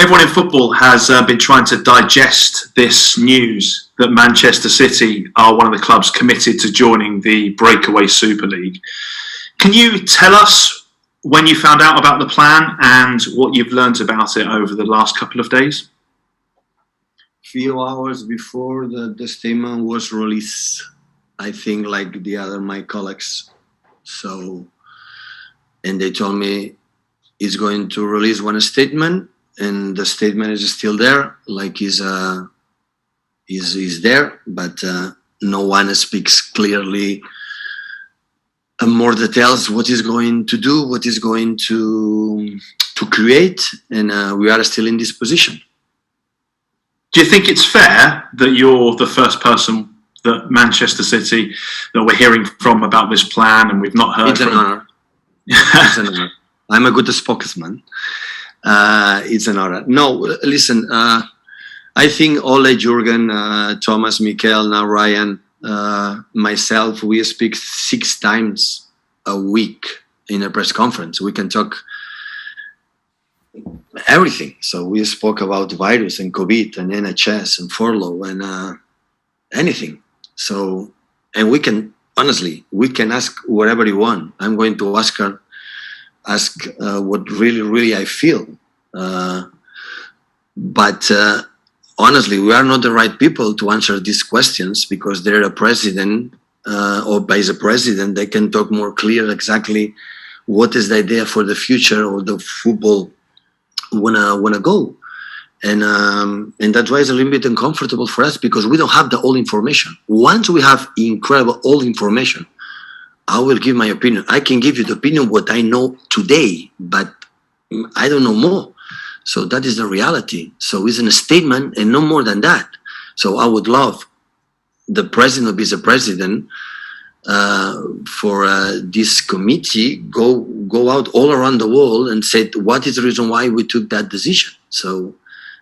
Everyone in football has been trying to digest this news that Manchester City are one of the clubs committed to joining the breakaway Super League. Can you tell us when you found out about the plan and what you've learned about it over the last couple of days? Few hours before the statement was released, I think, like the other my colleagues. So, and they told me it's going to release one statement, and the statement is still there, like is there, but no one speaks clearly more details what is going to do, what is going to create, and we are still in this position. Do you think it's fair that you're the first person that Manchester City that we're hearing from about this plan, and we've not heard it's from? An honor. It's an honor. I'm a good spokesman. It's an honor. No, listen, I think Ole, Jurgen, Thomas, Mikel, now Ryan, myself, we speak 6 times a week in a press conference. We can talk everything. So we spoke about virus and COVID and NHS and furlough and anything. So, and we can, honestly, we can ask whatever you want. I'm going to ask what really I feel. But honestly, we are not the right people to answer these questions, because they're a president or vice president. They can talk more clear exactly what is the idea for the future or the football wanna go, and that's why it's a little bit uncomfortable for us, because we don't have the all information. Once we have incredible all information, I will give my opinion. I can give you the opinion what I know today, but I don't know more. So that is the reality. So it's a statement and no more than that. So I would love the president or vice president for this committee go out all around the world and say what is the reason why we took that decision. So,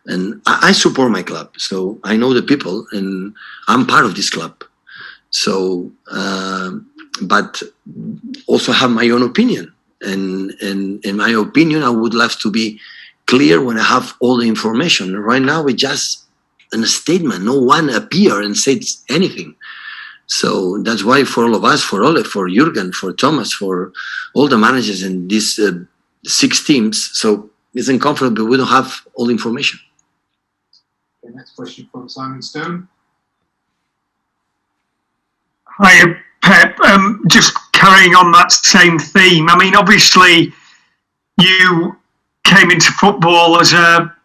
and I support my club, so I know the people and I'm part of this club. So, but also have my own opinion, and in my opinion, I would love to be clear when I have all the information. Right now, it's just a statement. No one appear and says anything. So that's why for all of us, for Ole, for Jurgen, for Thomas, for all the managers in these 6 teams, so it's uncomfortable. We don't have all the information. Okay, next question from Simon Stone. Hi, Pep. Just carrying on that same theme. I mean, obviously, you came into football as a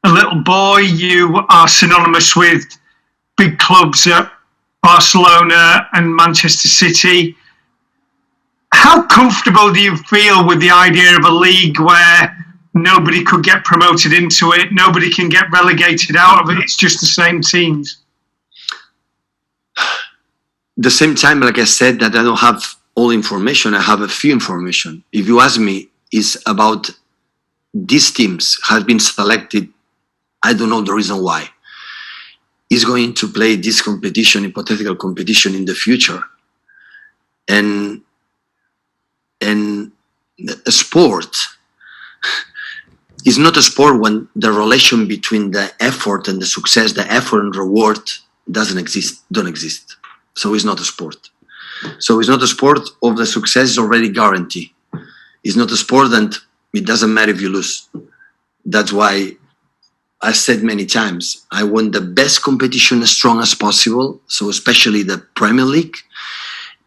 little boy. You are synonymous with big clubs at Barcelona and Manchester City. How comfortable do you feel with the idea of a league where nobody could get promoted into it, nobody can get relegated out of it, it's just the same teams? The same time, like I said, that I don't have all information, I have a few information. If you ask me, it's about these teams have been selected, I don't know the reason why. Is going to play this competition, hypothetical competition in the future. And a sport is not a sport when the relation between the effort and the success, the effort and reward don't exist. So it's not a sport. So it's not a sport of the success is already guaranteed. It's not a sport that it doesn't matter if you lose. That's why I said many times, I want the best competition as strong as possible, so especially the Premier League,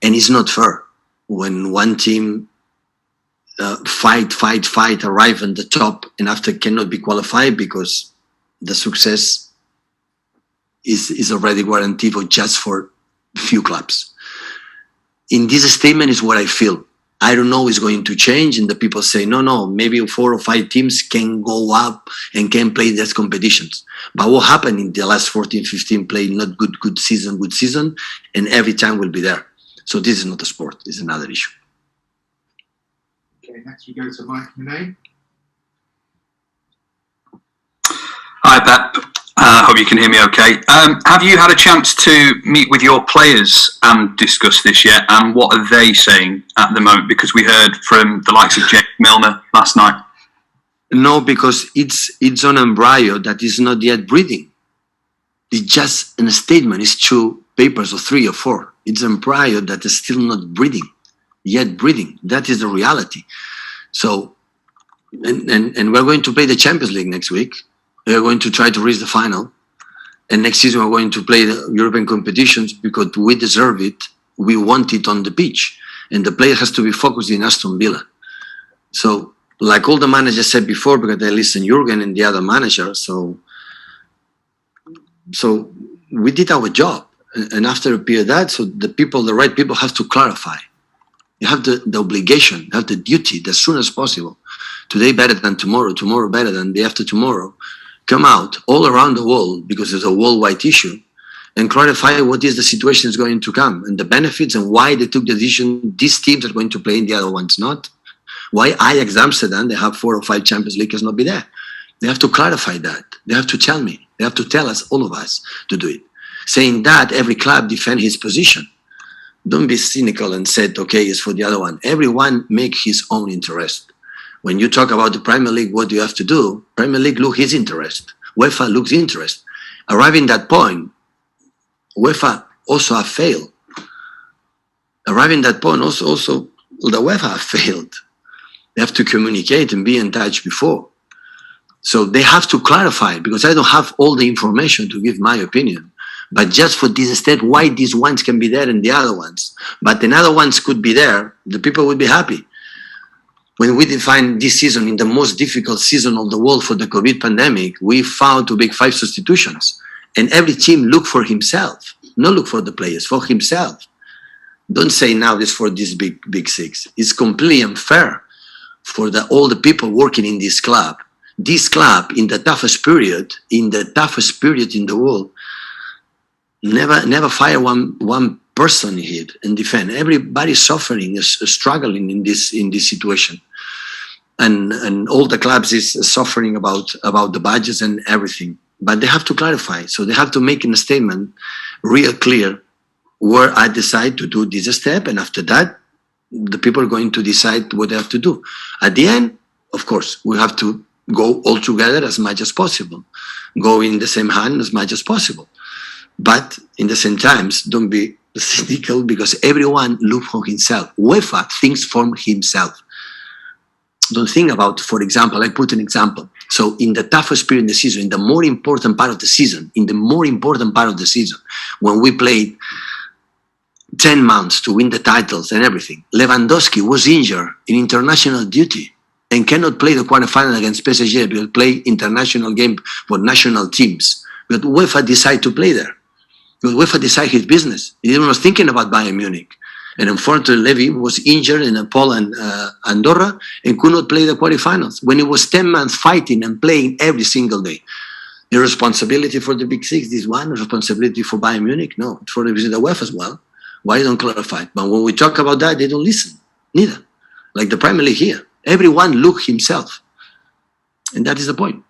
and it's not fair when one team fight, arrive at the top, and after cannot be qualified because the success is already guaranteed or just for few clubs. In this statement is what I feel. I don't know it's going to change, and the people say, no, maybe 4 or 5 teams can go up and can play these competitions. But what happened in the last 14, 15 played not good season, and every time will be there. So this is not a sport, it's another issue. Okay, next we go to Mike Monet. Hi, Pep. Hope you can hear me okay. Have you had a chance to meet with your players and discuss this yet? And what are they saying at the moment? Because we heard from the likes of Jake Milner last night. No, because it's an embryo that is not yet breathing. It's just a statement. It's 2 papers or 3 or 4. It's an embryo that is still not breathing, yet breathing. That is the reality. So, and we're going to play the Champions League next week. We're going to try to reach the final. And next season we're going to play the European competitions because we deserve it. We want it on the pitch. And the player has to be focused in Aston Villa. So, like all the managers said before, because I listened Jurgen and the other manager, so we did our job. And after a period of that, so the right people have to clarify. You have the obligation, you have the duty as soon as possible. Today better than tomorrow, tomorrow better than the after tomorrow. Come out all around the world, because it's a worldwide issue, and clarify what is the situation is going to come and the benefits and why they took the decision. These teams are going to play and the other ones not. Why Ajax Amsterdam, they have 4 or 5 Champions League, has not be there. They have to clarify that. They have to tell me. They have to tell us, all of us, to do it. Saying that, every club defend his position. Don't be cynical and say, okay, it's for the other one. Everyone make his own interest. When you talk about the Premier League, what do you have to do? Premier League look his interest. UEFA looks interest. Arriving that point, UEFA also have failed. Arriving that point, also the UEFA have failed. They have to communicate and be in touch before. So they have to clarify, because I don't have all the information to give my opinion. But just for this step, why these ones can be there and the other ones, but the other ones could be there, the people would be happy. When we defined this season in the most difficult season of the world for the COVID pandemic, we found to make 5 substitutions. And every team look for himself, not look for the players, for himself. Don't say now this for this big 6. It's completely unfair for all the people working in this club. This club, in the toughest period in the world, never fire one person here and defend. Everybody suffering, is struggling in this situation, and all the clubs is suffering about the budgets and everything. But they have to clarify. So they have to make a statement real clear where I decide to do this step, and after that, the people are going to decide what they have to do. At the end, of course, we have to go all together as much as possible, go in the same hand as much as possible. But in the same times, don't be cynical, because everyone looks for himself. UEFA thinks for himself. Don't think about, for example, I put an example. So in the toughest period in the season, in the more important part of the season, when we played 10 months to win the titles and everything, Lewandowski was injured in international duty and cannot play the quarterfinal against PSG, because play international game for national teams. But UEFA decided to play there. Because UEFA decided his business. He was thinking about Bayern Munich. And unfortunately, Levy was injured in Poland and Andorra and could not play the quarterfinals when he was 10 months fighting and playing every single day. The responsibility for the Big 6 is one, responsibility for Bayern Munich? No, it's for the UEFA as well. Why don't clarify? But when we talk about that, they don't listen, neither. Like the Premier League here. Everyone look himself. And that is the point.